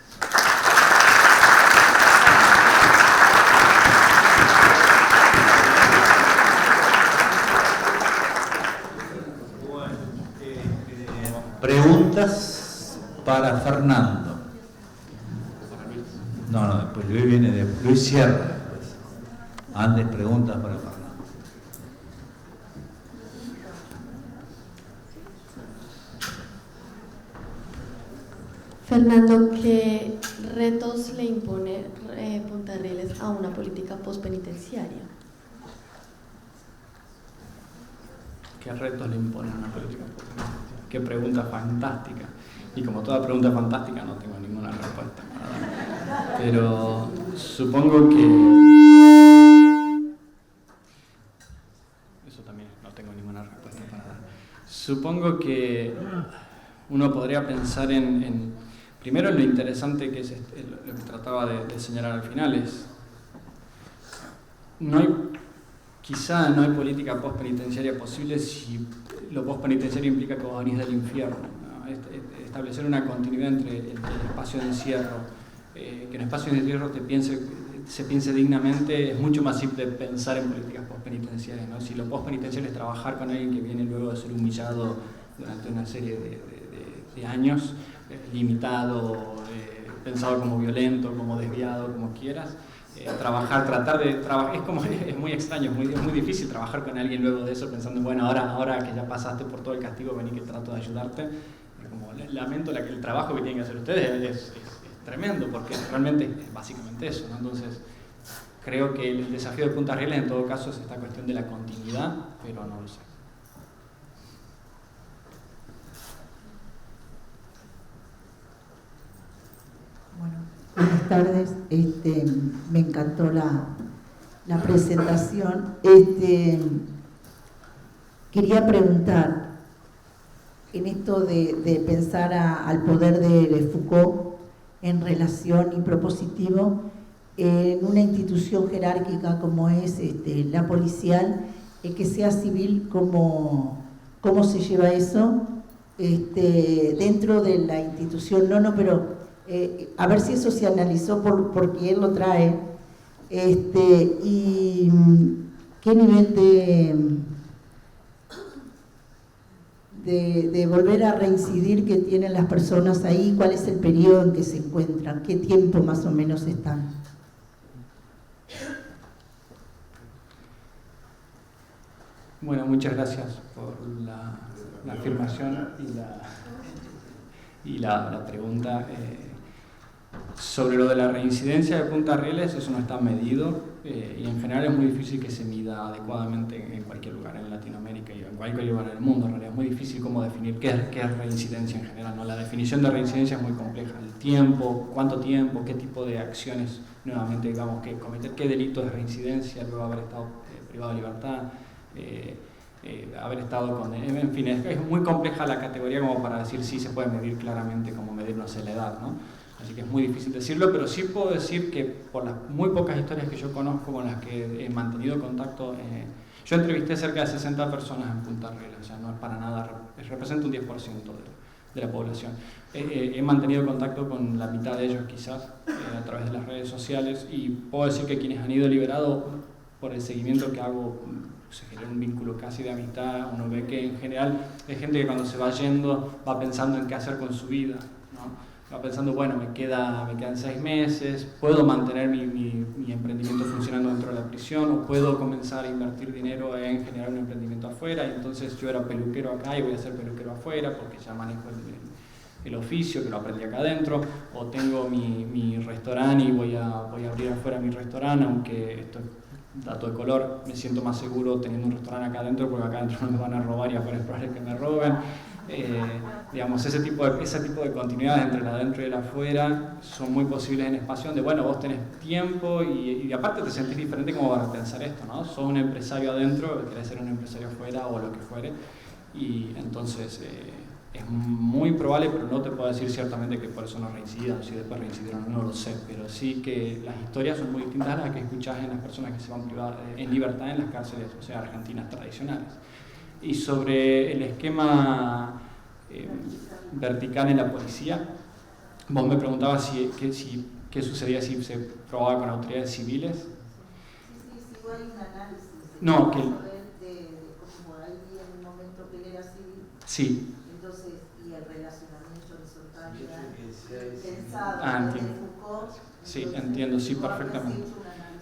Preguntas para Fernando. No, después Luis viene Luis cierra después. Antes preguntas para Fernando. Fernando, ¿qué retos le impone Punta de Rieles a una política postpenitenciaria? ¿Qué retos le impone a una política postpenitenciaria? Qué pregunta fantástica. Y como toda pregunta fantástica no tengo ninguna respuesta para dar. Pero supongo que... Eso también no tengo ninguna respuesta para dar. Supongo que uno podría pensar primero en lo interesante que es lo que trataba de señalar al final, es quizá no hay política postpenitenciaria posible si lo postpenitenciario implica que vos venís del infierno, ¿no? Establecer una continuidad entre el espacio de encierro, que en el espacio de encierro se piense dignamente, es mucho más simple pensar en políticas postpenitenciarias, ¿no? Si lo postpenitenciario es trabajar con alguien que viene luego de ser humillado durante una serie de años, limitado, pensado como violento, como desviado, como quieras, es muy extraño, es muy difícil trabajar con alguien luego de eso pensando, bueno, ahora que ya pasaste por todo el castigo, vení que trato de ayudarte. Como lamento el trabajo que tienen que hacer ustedes es tremendo, porque realmente es básicamente eso, ¿no? Entonces, creo que el desafío de Punta de Rieles en todo caso es esta cuestión de la continuidad, pero no lo sé. Bueno, buenas tardes. Me encantó la presentación. Quería preguntar, en esto de pensar al poder de Foucault en relación y propositivo, en una institución jerárquica como es la policial, que sea civil, ¿cómo se lleva eso? Dentro de la institución, pero a ver si eso se analizó porque él lo trae, y qué nivel de volver a reincidir que tienen las personas ahí, cuál es el periodo en que se encuentran, qué tiempo más o menos están. Bueno, muchas gracias por la afirmación y la pregunta. Sobre lo de la reincidencia de Punta de Rieles, eso no está medido y en general es muy difícil que se mida adecuadamente en cualquier lugar en Latinoamérica y en cualquier lugar del mundo. En realidad es muy difícil cómo definir qué es reincidencia en general, ¿no? La definición de reincidencia es muy compleja. El tiempo, cuánto tiempo, qué tipo de acciones nuevamente, digamos, que cometer, qué delito de reincidencia, luego haber estado privado de libertad, haber estado con... En fin, es muy compleja la categoría como para decir si se puede medir claramente como medir, no sé, la edad, ¿no? Así que es muy difícil decirlo, pero sí puedo decir que por las muy pocas historias que yo conozco con las que he mantenido contacto, yo entrevisté cerca de 60 personas en Punta de Rieles, o sea, no es para nada, representa un 10% de la población. He mantenido contacto con la mitad de ellos quizás a través de las redes sociales y puedo decir que quienes han ido liberados por el seguimiento que hago se genera un vínculo casi de amistad. Uno ve que en general hay gente que cuando se va yendo va pensando en qué hacer con su vida, ¿no? Va pensando, bueno, me quedan 6 meses, puedo mantener mi emprendimiento funcionando dentro de la prisión, o puedo comenzar a invertir dinero en generar un emprendimiento afuera, y entonces yo era peluquero acá y voy a ser peluquero afuera porque ya manejo el oficio, que lo aprendí acá adentro, o tengo mi restaurante y voy a abrir afuera mi restaurante, aunque esto es dato de color, me siento más seguro teniendo un restaurante acá adentro porque acá adentro no me van a robar y afuera es probable que me roben. Digamos, ese tipo de continuidades entre el adentro y el afuera son muy posibles en espacio donde, bueno, vos tenés tiempo y aparte te sentís diferente como para pensar esto, ¿no? Sos un empresario adentro, querés ser un empresario afuera o lo que fuere, y entonces es muy probable, pero no te puedo decir ciertamente que por eso no reincidan, si después reincidieron no lo sé, pero sí que las historias son muy distintas a las que escuchás en las personas que se van en libertad en las cárceles, o sea, argentinas tradicionales. Y sobre el esquema vertical en la policía, vos me preguntabas qué sucedía si se probaba con autoridades civiles. Sí, igual hay un análisis. No, que... como ahí en un momento que él era civil. Sí. Entonces, y el relacionamiento horizontal pensado Entiendo. de Foucault. Sí, Entonces, entiendo, sí, perfectamente.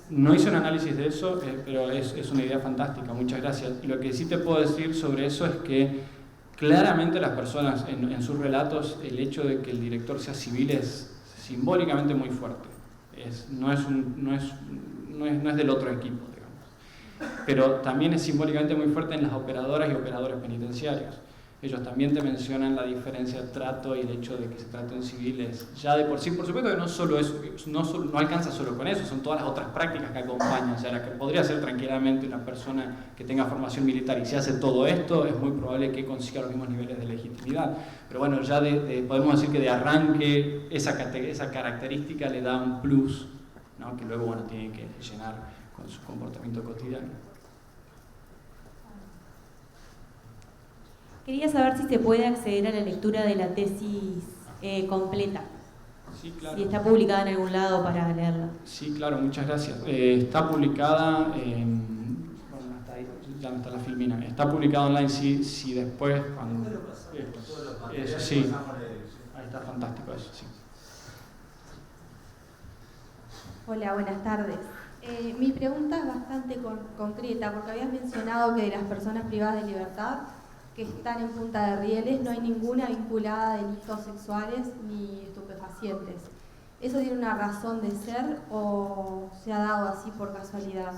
No hice un análisis de eso, pero es una idea fantástica, muchas gracias. Y lo que sí te puedo decir sobre eso es que claramente las personas en sus relatos, el hecho de que el director sea civil es simbólicamente muy fuerte. No es del otro equipo, digamos. Pero también es simbólicamente muy fuerte en las operadoras y operadores penitenciarios. Ellos también te mencionan la diferencia de trato y el hecho de que se traten civiles. Ya de por sí, por supuesto que no solo eso, no alcanza solo con eso, son todas las otras prácticas que acompañan. O sea, la que podría ser tranquilamente una persona que tenga formación militar y si hace todo esto, es muy probable que consiga los mismos niveles de legitimidad. Pero bueno, ya podemos decir que de arranque esa característica le da un plus, ¿no? Que luego, bueno, tiene que llenar con su comportamiento cotidiano. Quería saber si se puede acceder a la lectura de la tesis completa. Sí, claro. Si está publicada en algún lado para leerla. Sí, claro, muchas gracias. Está publicada en... Bueno, está ahí, ya no está la filmina. Está publicada online, sí después... Cuando, eso sí. Ahí está fantástico eso, sí. Hola, buenas tardes. Mi pregunta es bastante concreta, porque habías mencionado que de las personas privadas de libertad que están en Punta de Rieles no hay ninguna vinculada a delitos sexuales ni estupefacientes. ¿Eso tiene una razón de ser o se ha dado así por casualidad?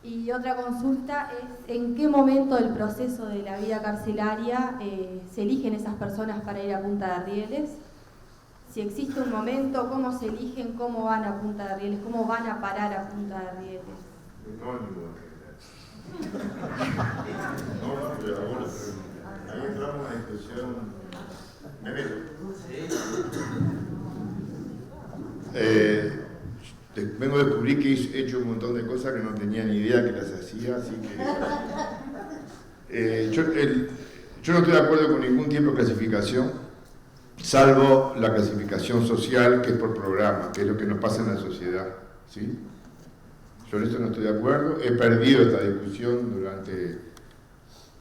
Y otra consulta es, ¿en qué momento del proceso de la vida carcelaria se eligen esas personas para ir a Punta de Rieles? Si existe un momento, ¿cómo se eligen, cómo van a Punta de Rieles, cómo van a parar a Punta de Rieles? No, pero ahora ahí entramos en una discusión. ¿Me meto? Vengo a descubrir que he hecho un montón de cosas que no tenía ni idea que las hacía, así que yo no estoy de acuerdo con ningún tipo de clasificación, salvo la clasificación social, que es por programa, que es lo que nos pasa en la sociedad, ¿sí? Yo en esto no estoy de acuerdo, he perdido esta discusión durante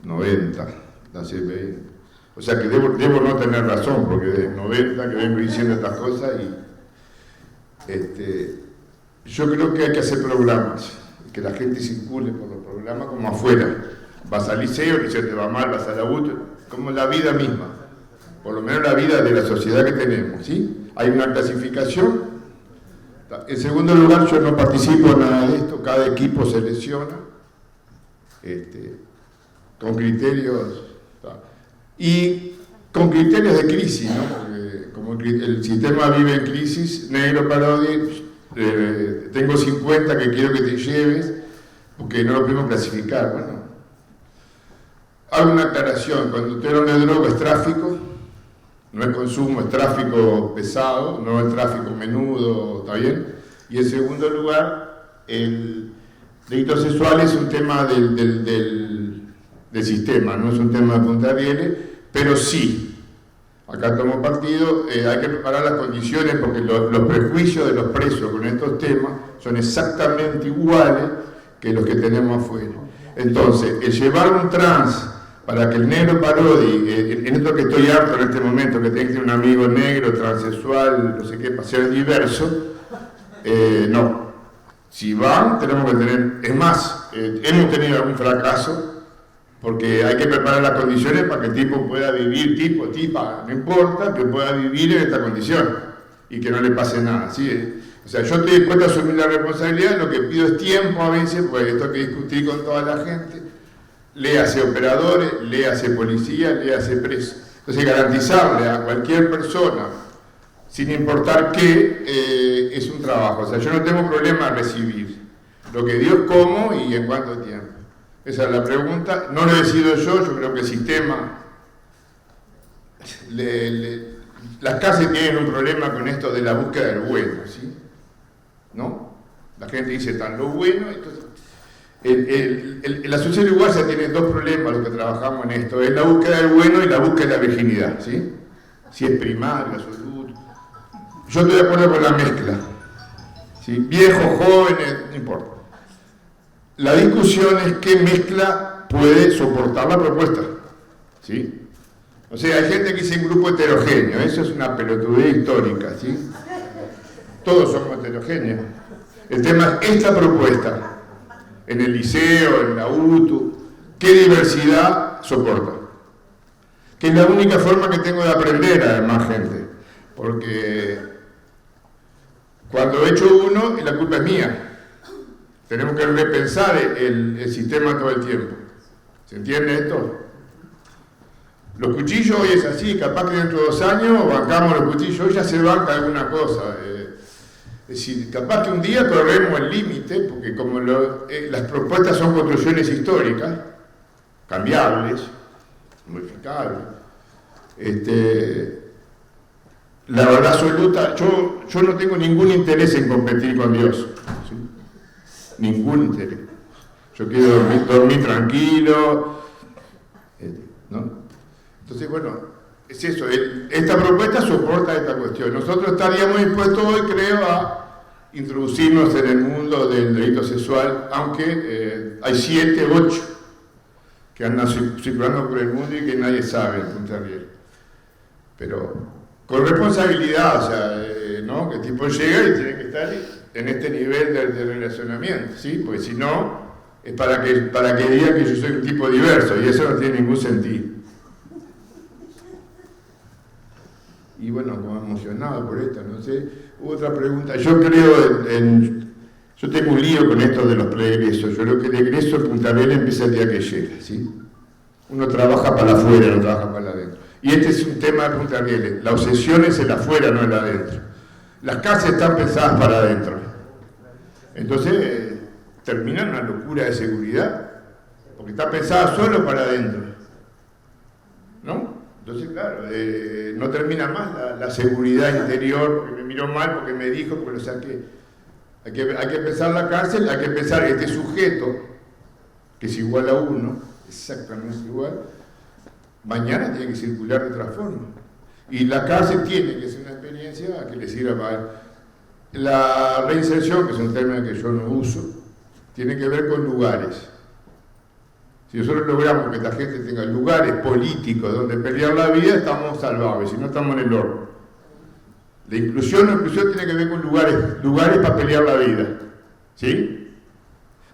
90, la CPI. O sea que debo no tener razón, porque desde 90 que vengo diciendo estas cosas y yo creo que hay que hacer programas, que la gente circule por los programas como afuera. Vas al liceo te va mal, vas a la UT, como la vida misma, por lo menos la vida de la sociedad que tenemos, ¿sí? Hay una clasificación. En segundo lugar, yo no participo en nada de esto, cada equipo selecciona con criterios y con criterios de crisis, ¿no? Porque como el sistema vive en crisis, negro Parodi, tengo 50 que quiero que te lleves porque no lo podemos clasificar. Bueno, hago una aclaración, cuando usted habla de droga es tráfico, no es consumo, es tráfico pesado, no es tráfico menudo, ¿está bien? Y en segundo lugar, el delito sexual es un tema del sistema, no es un tema de Punta de Rieles, pero sí, acá tomo partido, hay que preparar las condiciones porque los prejuicios de los presos con estos temas son exactamente iguales que los que tenemos afuera. Entonces, el llevar un trans para que el negro Parodi, en esto que estoy harto en este momento, que tenga un amigo negro, transexual, no sé qué, para ser diverso, no. Si van, tenemos que tener, es más, hemos tenido algún fracaso, porque hay que preparar las condiciones para que el tipo pueda vivir, tipa, no importa, que pueda vivir en esta condición y que no le pase nada, ¿sí? O sea, yo estoy dispuesto a asumir la responsabilidad, lo que pido es tiempo a veces, porque esto hay que discutir con toda la gente, léase operadores, léase policía, léase preso. Entonces, garantizarle a cualquier persona, sin importar qué, es un trabajo. O sea, yo no tengo problema en recibir lo que Dios como y en cuánto tiempo. Esa es la pregunta. No lo decido yo creo que el sistema... las casas tienen un problema con esto de la búsqueda del bueno, ¿sí? ¿No? La gente dice tan lo bueno, entonces... la sociedad uruguaya tiene dos problemas, los que trabajamos en esto, es la búsqueda del bueno y la búsqueda de la virginidad, ¿sí? Si es primario, absoluto. Yo estoy de acuerdo con la mezcla, ¿sí? Viejos, jóvenes, no importa. La discusión es qué mezcla puede soportar la propuesta, ¿sí? O sea, hay gente que dice un grupo heterogéneo, eso es una pelotudez histórica, ¿sí? Todos somos heterogéneos. El tema es esta propuesta, en el liceo, en la UTU, ¿qué diversidad soporta? Que es la única forma que tengo de aprender, además, gente. Porque cuando he hecho uno, la culpa es mía. Tenemos que repensar el sistema todo el tiempo. ¿Se entiende esto? Los cuchillos hoy es así, capaz que dentro de 2 años bancamos los cuchillos, hoy ya se banca alguna cosa. Es decir, capaz que un día corremos el límite, porque como las propuestas son construcciones históricas, cambiables, modificables, la verdad absoluta, yo no tengo ningún interés en competir con Dios, ¿sí? Ningún interés. Yo quiero dormir tranquilo, ¿no? Entonces, bueno, es eso, esta propuesta soporta esta cuestión. Nosotros estaríamos dispuestos hoy, creo, a introducirnos en el mundo del delito sexual, aunque hay 7, 8 que andan circulando por el mundo y que nadie sabe en Punta Riel. Pero con responsabilidad, o sea, ¿no? Que el tipo llega y tiene que estar en este nivel de relacionamiento, ¿sí? Porque si no, es para que diga que yo soy un tipo diverso, y eso no tiene ningún sentido. Y bueno, como emocionado por esto, no sé. Hubo otra pregunta. Yo creo yo tengo un lío con esto de los preegresos. Yo creo que el egreso en Punta Riel empieza el día que llega, ¿sí? Uno trabaja para afuera, no trabaja para adentro. Y este es un tema de Punta Riel. La obsesión es el afuera, no el adentro. Las casas están pensadas para adentro. Entonces, termina una locura de seguridad, porque está pensada solo para adentro, ¿no? Entonces, claro, no termina más la seguridad interior, porque me miró mal, porque me dijo, porque lo saqué. Hay que pensar la cárcel, hay que pensar este sujeto, que es igual a uno, exactamente igual, mañana tiene que circular de otra forma. Y la cárcel tiene que ser una experiencia que le sirva para... La reinserción, que es un término que yo no uso, tiene que ver con lugares. Si nosotros logramos que esta gente tenga lugares políticos donde pelear la vida, estamos salvables, si no estamos en el horno. La inclusión tiene que ver con lugares para pelear la vida, ¿sí?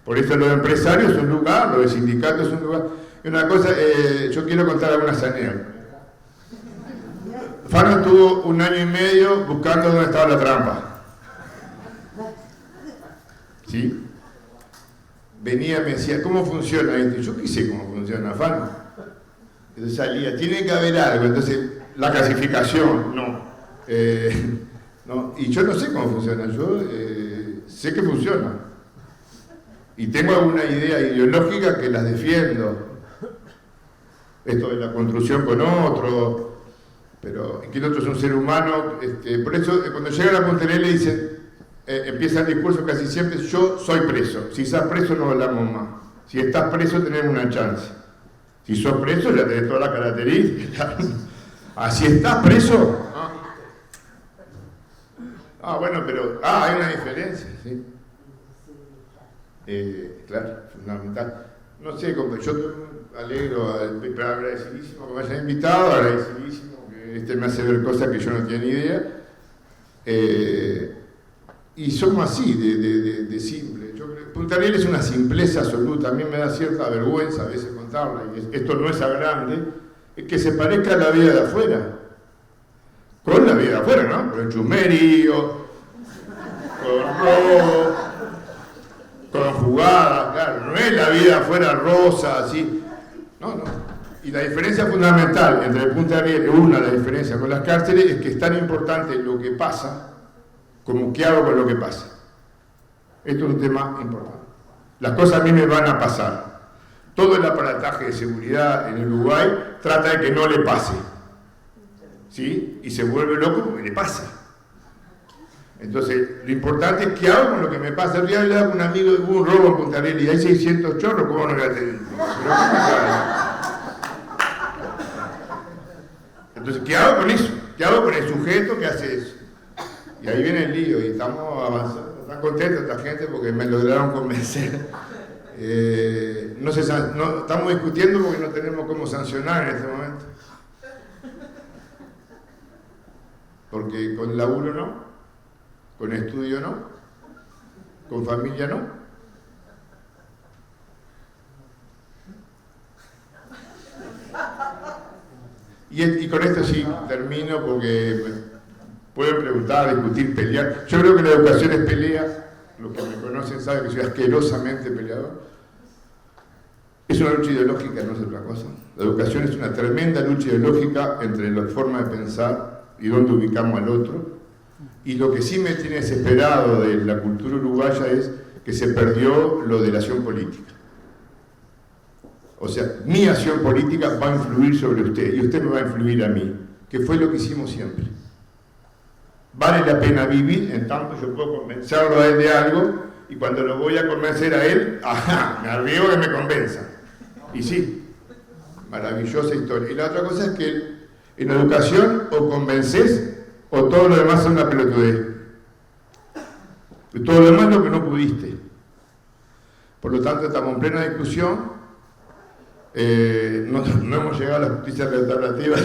Por eso los empresarios son un lugar, los sindicatos son un lugar. Y una cosa, yo quiero contar algunas anécdotas. Fano estuvo 1 año y medio buscando dónde estaba la trampa, ¿sí? Venía, me decía, ¿cómo funciona esto? Yo qué sé cómo funciona, Fano. Entonces salía, tiene que haber algo. Entonces, la clasificación, no. No. Y yo no sé cómo funciona, yo sé que funciona. Y tengo alguna idea ideológica que las defiendo. Esto de la construcción con otro, pero que el otro es un ser humano. Por eso, cuando llega a la Punta Riel le dicen, empieza el discurso casi siempre, yo soy preso. Si estás preso no hablamos más. Si estás preso tenemos una chance. Si sos preso ya tenés todas las características. Si estás preso... bueno, pero... hay una diferencia, ¿sí? Claro, fundamental. no sé, yo estoy alegro, agradecidísimo que me hayan invitado, agradecidísimo que me hace ver cosas que yo no tenía ni idea. Y somos así, de simple. Yo creo que Punta Rieles es una simpleza absoluta. A mí me da cierta vergüenza a veces contarla, y esto no es a grande, es que se parezca a la vida de afuera. Con la vida de afuera, ¿no? Con el chusmerío, con robo, con jugadas, claro. No es la vida afuera rosa, así. No. Y la diferencia fundamental entre Punta Rieles, una de las diferencias con las cárceles, es que es tan importante lo que pasa como qué hago con lo que pasa. Esto es un tema importante. Las cosas a mí me van a pasar. Todo el aparataje de seguridad en Uruguay trata de que no le pase. ¿Sí? Y se vuelve loco porque le pasa. Entonces, lo importante es qué hago con lo que me pasa. El día de hoy un amigo hubo un robo en Punta Rieles y hay 600 chorros, ¿cómo no voy a tener? Entonces, ¿qué hago con eso? ¿Qué hago con el sujeto que hace eso? Y ahí viene el lío y estamos avanzando. Están contentos esta gente porque me lograron convencer. Estamos discutiendo porque no tenemos cómo sancionar en este momento. Porque con laburo no, con estudio no, con familia no. Y con esto sí termino porque pueden preguntar, discutir, pelear. Yo creo que la educación es pelea. Los que me conocen saben que soy asquerosamente peleador. Es una lucha ideológica, no es otra cosa. La educación es una tremenda lucha ideológica entre la forma de pensar y dónde ubicamos al otro. Y lo que sí me tiene desesperado de la cultura uruguaya es que se perdió lo de la acción política. O sea, mi acción política va a influir sobre usted y usted me va a influir a mí, que fue lo que hicimos siempre. Vale la pena vivir en tanto yo puedo convencerlo a él de algo y cuando lo voy a convencer a él, me arriesgo que me convenza. Y sí, maravillosa historia. Y la otra cosa es que en educación o convences o todo lo demás es una pelotudez. Y todo lo demás es lo que no pudiste. Por lo tanto, estamos en plena discusión. No hemos llegado a la justicia restaurativa.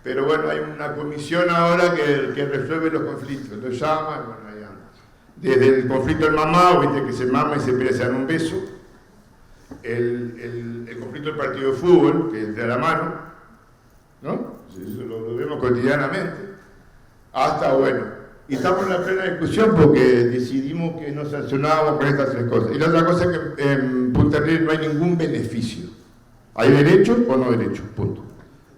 Pero bueno, hay una comisión ahora que resuelve los conflictos. Lo llama, bueno, ahí anda. Desde el conflicto del mamá, viste que se mama y se pide se dan un beso. El conflicto del partido de fútbol, que es de la mano, ¿no? Eso lo vemos cotidianamente. Hasta bueno. Y estamos en la plena discusión porque decidimos que nos sancionábamos con estas tres cosas. Y la otra cosa es que en Punta Rieles no hay ningún beneficio. ¿Hay derecho o no derecho? Punto.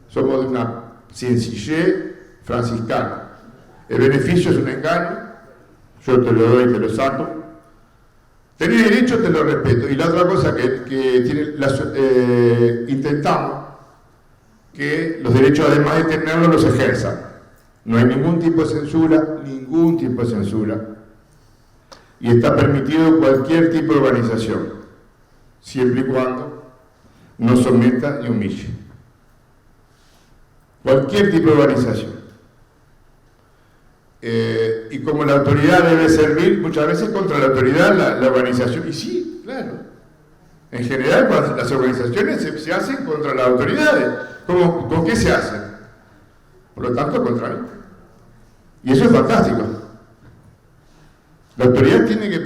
Somos de una sencillez franciscana. El beneficio es un engaño. Yo te lo doy y te lo saco. Tenés derecho, te lo respeto. Y la otra cosa intentamos que los derechos, además de tenerlos, los ejerzan. No hay ningún tipo de censura, y está permitido cualquier tipo de organización, siempre y cuando no someta ni humille. Cualquier tipo de organización. Y como la autoridad debe servir, muchas veces contra la autoridad la organización, y sí, claro. En general, las organizaciones se hacen contra las autoridades. ¿Con qué se hacen? Por lo tanto, contra mí. Y eso es fantástico. La autoridad tiene que...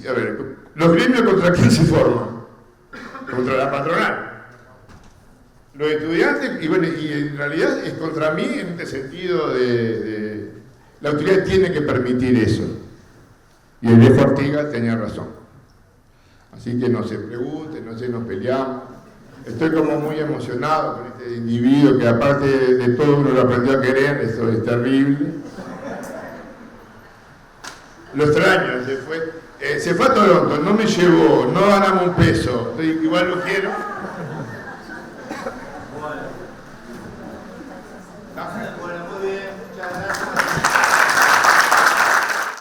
A ver, los gremios ¿contra quién se forman? Contra la patronal. Los estudiantes, y bueno, y en realidad es contra mí en este sentido de... La autoridad tiene que permitir eso. Y el viejo Ortega tenía razón. Así que no se pregunten, no se nos peleamos. Estoy como muy emocionado con este individuo que aparte de todo uno lo aprendió a querer, eso es terrible. Lo extraño, se fue a Toronto, no me llevó, no ganamos un peso, igual lo quiero.